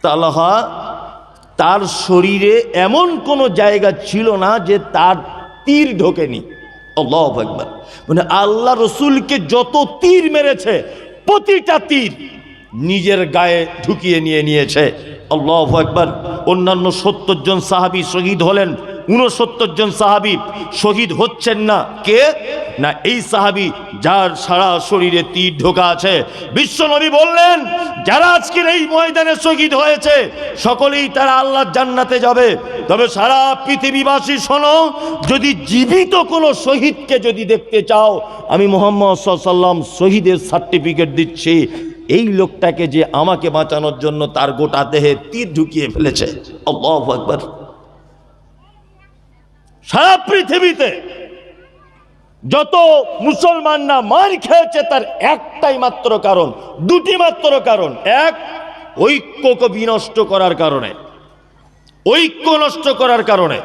তালহা তার শরীরে এমন কোনো জায়গা ছিল না যে তার তীর ঢোকেনি। আল্লাহু আকবার। মানে আল্লাহ রসুলকে যত তীর মেরেছে প্রতিটা তীর নিজের গায়ে ঢুকিয়ে নিয়েছে। আল্লাহু আকবার। অন্যান্য 70 জন সাহাবী শহীদ হলেন, 69 জন সাহাবী শহীদ হচ্ছেন না। কে না? এই সাহাবী যার সারা শরীরে তীর ঢোকা আছে। বিশ্বনবী বললেন, যারা আজকের এই ময়দানে শহীদ হয়েছে সকলেই তারা আল্লাহর জান্নাতে যাবে। তবে সারা পৃথিবীবাসী শোনো, যদি জীবিত কোনো শহীদকে যদি দেখতে চাও, আমি মুহাম্মদ সাল্লাল্লাহু আলাইহি ওয়াসাল্লাম শহীদের সার্টিফিকেট দিচ্ছি। এই লোকটাকে যে আমাকে বাঁচানোর জন্য তার গোটা দেহে তীর ঢুকিয়ে ফেলেছে। আল্লাহু আকবার। সারা পৃথিবীতে যত মুসলমানরা মার খেয়েছে তার একটাই মাত্র কারণ, দুটি মাত্র কারণ। এক, ঐক্যকে বিনষ্ট করার কারণে, ঐক্য নষ্ট করার কারণে।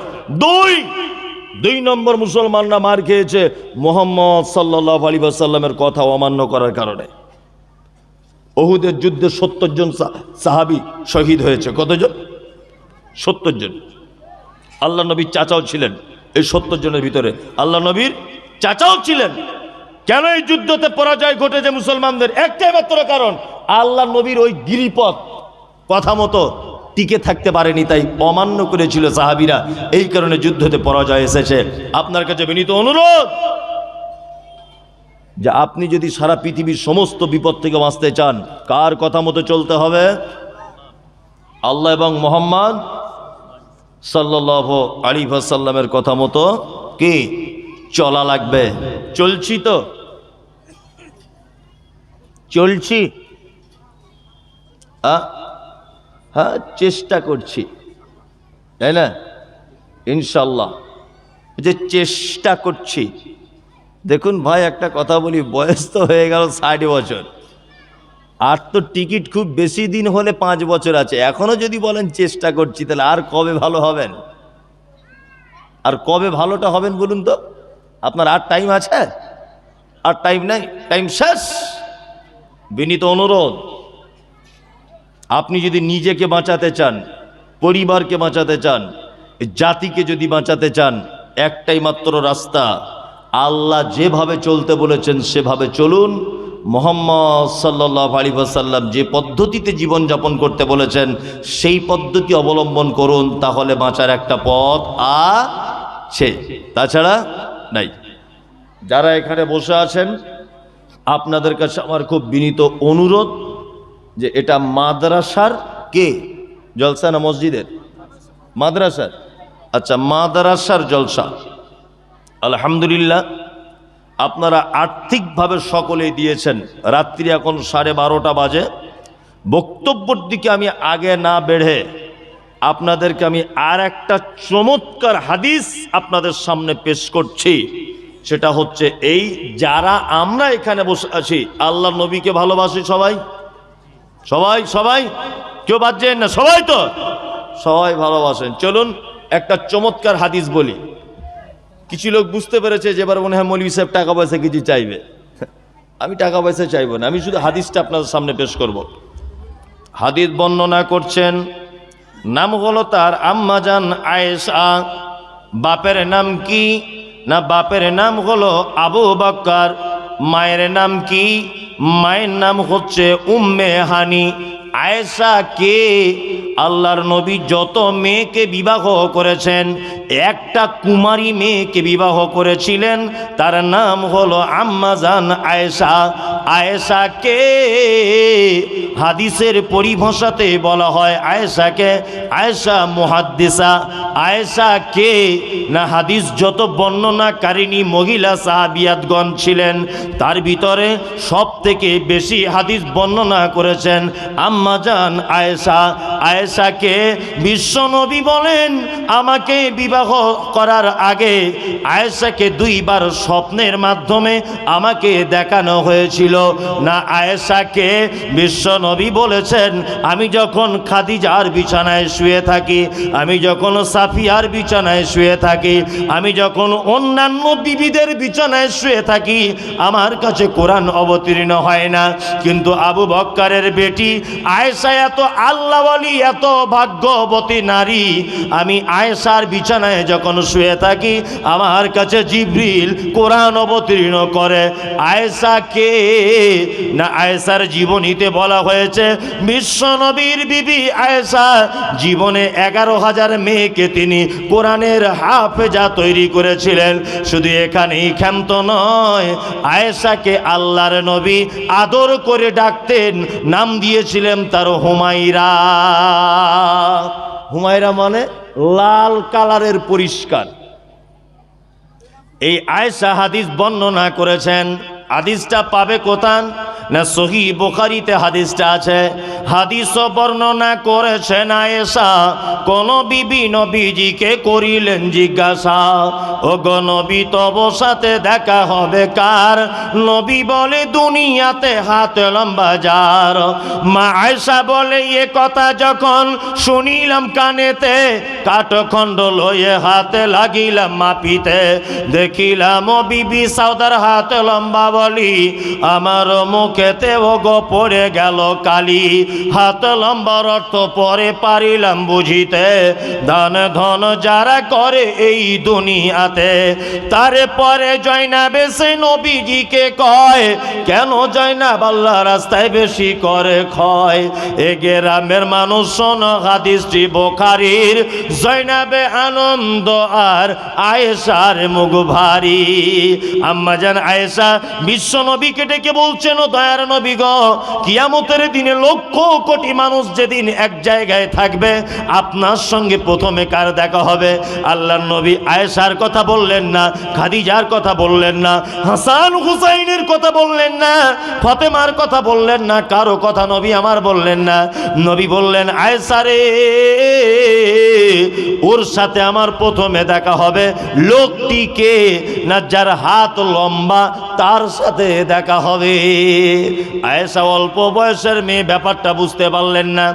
দুই নম্বর মুসলমানরা মার খেয়েছে মুহাম্মদ সাল্লাল্লাহু আলাইহি ওয়াসাল্লামের কথা অমান্য করার কারণে। উহুদের যুদ্ধে 70 জন সাহাবী শহীদ হয়েছে। কতজন? 70 জন। আল্লাহ নবীর চাচাও ছিলেন এই 70 জনের ভিতরে। আল্লাহ নবীর চাচাও ছিলেন। কেন এই যুদ্ধতে পরাজয় ঘটেছে মুসলমানদের? একটাই মাত্র কারণ, আল্লাহ নবীর ওই গিরিপথ কথা মতো টিকে থাকতে পারেনি, তাই অমান্য করেছিল সাহাবীরা। এই কারণে যুদ্ধতে পরাজয় এসেছে। আপনার কাছে বিনীত অনুরোধ যে আপনি যদি সারা পৃথিবীর সমস্ত বিপদ থেকে বাঁচতে চান, কার কথা মতো চলতে হবে? আল্লাহ এবং মুহাম্মদ সাল্লাল্লাহু আলাইহি ওয়াসাল্লামের কথা মতো কি চলা লাগবে। চলছি তো? চলছি? হ্যাঁ, চেষ্টা করছি, তাই না? ইনশাল্লাহ যে চেষ্টা করছি। দেখুন ভাই, একটা কথা বলি, বয়স তো হয়ে গেল 60 বছর, আর তো টিকিট খুব বেশি দিন হলে 5 বছর আছে। এখনো যদি বলেন চেষ্টা করছি, তাহলে আর কবে ভালো হবেন? আর কবে ভালোটা হবেন বলুন তো? আপনার আর টাইম আছে? আর টাইম নেই, টাইম শেষ। বিনীত অনুরোধ, আপনি যদি নিজেকে বাঁচাতে চান, পরিবারকে বাঁচাতে চান, জাতিকে যদি বাঁচাতে চান, একটাই মাত্র রাস্তা, আল্লাহ যেভাবে চলতে বলেছেন সেভাবে চলুন। মুহাম্মদ সাল্লাল্লাহু আলাইহি ওয়াসাল্লাম যে পদ্ধতিতে জীবনযাপন করতে বলেছেন সেই পদ্ধতি অবলম্বন করুন, তাহলে বাঁচার একটা পথ আছে, তাছাড়া নাই। যারা এখানে বসে আছেন, আপনাদের কাছে আমার খুব বিনীত অনুরোধ যে এটা মাদ্রাসার কে জলসা না মসজিদের? মাদ্রাসার। আচ্ছা, মাদ্রাসার জলসা। আলহামদুলিল্লাহ, আপনারা আর্থিকভাবে সকলেই দিয়েছেন। রাত্রি এখন 12:30 বাজে। বক্তব্যের দিকে আমি আগে না বেড়ে আপনাদেরকে আমি আর একটা চমৎকার হাদিস আপনাদের সামনে পেশ করছি। সেটা হচ্ছে এই, যারা আমরা এখানে বসে আছি আল্লাহ নবীকে ভালোবাসি সবাই, সবাই সবাই, কেউ বাদ যায় না, সবাই তো সবাই ভালোবাসেন। চলুন একটা চমৎকার হাদিস বলি। কিছু লোক বুঝতে পেরেছে যে এবার মনে হয় মৌলভী সাহেব টাকা পয়সা কিছু চাইবে। আমি টাকা পয়সা চাইবো না, আমি শুধু হাদিসটা আপনাদের সামনে পেশ করব। হাদিস বর্ণনা করছেন, নাম হলো তার আম্মাজান আয়েশা। বাপের নাম কি না? বাপের নাম হলো আবু বকর। মায়ের নাম কি? মায়ের নাম হচ্ছে উম্মে হানি। আয়েশা কে? আল্লাহর নবী যত মেয়েকে বিবাহ করেছেন, একটা কুমারী মেয়েকে বিবাহ করেছিলেন, তার নাম হলো আম্মাজান আয়েশা। আয়েশা কে? হাদিসের পরিভাষাতে বলা হয় আয়েশাকে আয়েশা মুহাদ্দিসা। আয়েশা কে না? হাদিস যত বর্ণনাকারিণী মহিলা সাহাবিয়াতগণ ছিলেন, তার ভিতরে সব থেকে বেশি হাদিস বর্ণনা করেছেন আম্মাজান আয়েশা। আয়েশাকে বিশ্বনবী বলেন, আমাকে বিবাহ করার আগে আয়েশাকে 2 বার স্বপ্নের মাধ্যমে আমাকে দেখানো হয়েছিল। না, আয়েশাকে বিশ্বনবী বলেছেন, আমি যখন খাদিজার বিছানায় শুয়ে থাকি, আমি যখন সাফিয়ার বিছানায় শুয়ে থাকি, আমি যখন অন্যান্য বিবিদের বিছানায় শুয়ে থাকি, আমার কাছে কোরআন অবতীর্ণ হয় না। কিন্তু আবু বকরের বেটি আয়েশা এত আল্লাহওয়ালি বলি এত ভাগ্যবতী নারী, আমি আয়েশার বিছানায় যখন শুয়ে থাকি আমার কাছে জিবরিল কোরআন অবতীর্ণ করে। আয়েশাকে না, আয়েশার জীবনীতে বলা হয়েছে বিশ্বনবীর বিবি আয়েশা জীবনে 11,000 মেয়েকে তিনি কোরআনের হাফেজা তৈরি করেছিলেন। শুধু এখানেই ক্ষান্ত নয়, আয়েশাকে আল্লাহর নবী আদর করে ডাকতেন, নাম দিয়েছিলেন তার হুমায়রা। হুমায়রা মানে লাল কালারের পরিষ্কার। এই আয়েশা হাদিস বর্ণনা করেছেন। হাদিসটা পাবে কোথায় না, সহিহ বুখারীতে হাদিসটা আছে। হাদিসও বর্ণনা করেছেন আয়েশা, কোন বিবি নবীজিকে করিলেন জিজ্ঞাসা, ও গো নবী তব সাথে দেখা হবে কার? নবী বলে দুনিয়াতে হাত লম্বা যার। মা আয়েশা বলে এ কথা যখন শুনিলাম কানেতে, কাঠখণ্ড লয়ে হাতে লাগিলাম মাপিতে, দেখিলাম ও বিবি সাউদার হাত লম্বা বলি, আমার মুখেতে ও গো পড়ে গেল কালি। হাত লম্বার অর্থ পরে পারিলাম বুঝিতে, দান ধন যারা করে এই দুনিয়াতে, তারে পরে জয়নাবে সে নবীজিকে কয়, কেন জয়নাব আল্লাহ রাস্তায় বেশি করে ক্ষয়। এ গ্রামের মানুষ শোনো হাদিসটি বুখারীর, জয়নাবে আনন্দ আর আয়েশার মুখ ভারী। আম্মাজান আয়েশা বিশ্ব নবীকে ডেকে বলছেন, ও দয়ার নবী গো, কিয়ামতের দিনে লক্ষ কোটি মানুষ যেদিন এক জায়গায় থাকবে, আপনার সঙ্গে প্রথমে কার দেখা হবে? আল্লাহর নবী আয়েশার কথা বললেন না, খাদিজার কথা বললেন না, হাসান হুসাইনের কথা বললেন না, ফাতেমার কথা বললেন না, কারো কথা নবী আমার বললেন না। নবী বললেন আয়েশা রে, ওর সাথে আমার প্রথমে দেখা হবে। লোকটিকে না, যার হাত লম্বা তার সাথে দেখা হবে। আয়েশা অল্প বয়সের মেয়ে, ব্যাপারটা বুঝতে পারলেন না।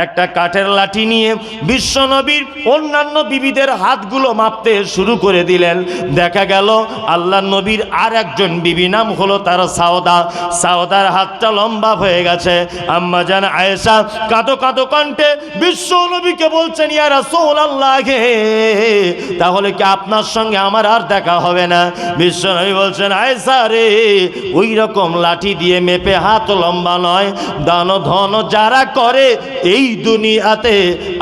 একটা কাঠের লাঠি নিয়ে বিশ্বনবীর অন্যান্য বিবিদের হাতগুলো মাপতে শুরু করে দিলেন। দেখা গেল আল্লাহ নবীর আর একজন বিবি, নাম হলো তার সাওদা। সাওদার হাতটা লম্বা হয়ে গেছে। আম্মা জান আয়েশা কাঁদো কাঁদো কণ্ঠে বিশ্বনবীকে বলছেন, ইয়া রাসূলুল্লাহ, তাহলে কি আপনার সঙ্গে আমার আর দেখা হবে না? বিশ্বনবী বলছেন, আয়েশা রে, ওই রকম লাঠি দিয়ে মেপে হাত লম্বা নয়, দান ধন যারা করে এই দুনিয়াতে,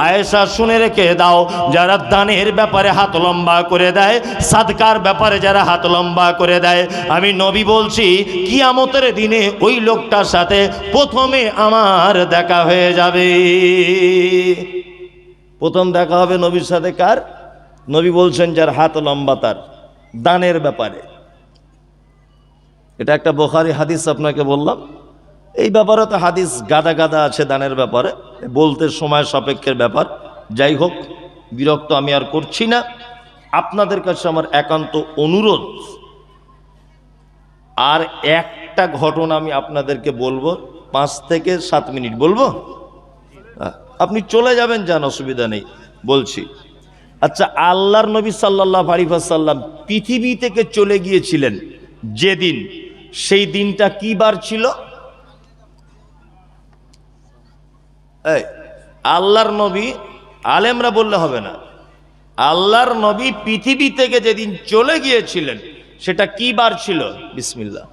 আয়েশা শুনে রেখে দাও, যারা দানের ব্যাপারে হাত লম্বা করে দেয়, সাদকার ব্যাপারে যারা হাত লম্বা করে দেয়, আমি নবী বলছি কিয়ামতের দিনে ওই লোকটার সাথে প্রথমে আমার দেখা হয়ে যাবে। প্রথম দেখা হবে নবীর সাথে কার? নবী বলছেন যার হাত লম্বা তার, দানের ব্যাপারে। এটা একটা বুখারী হাদিস আপনাকে বললাম। এই ব্যাপারে তো হাদিস গাদা গাদা আছে দানের ব্যাপারে, বলতে সময় সাপেক্ষের ব্যাপার। যাই হোক, বিরক্ত আমি আর করছি না। আপনাদের কাছে আমার একান্ত অনুরোধ, আর একটা ঘটনা আমি আপনাদেরকে বলবো, 5 থেকে 7 মিনিট বলবো, আপনি চলে যাবেন, যান, অসুবিধা নেই, বলছি। আচ্ছা, আল্লাহর নবী সাল্লাল্লাহু আলাইহি ওয়াসাল্লাম পৃথিবী থেকে চলে গিয়েছিলেন যেদিন, সেই দিনটা কি বার ছিল? এই আল্লাহর নবী, আলেমরা বললে হবে না, আল্লাহর নবী পৃথিবী থেকে যেদিন চলে গিয়েছিলেন সেটা কি বার ছিল? বিসমিল্লাহ।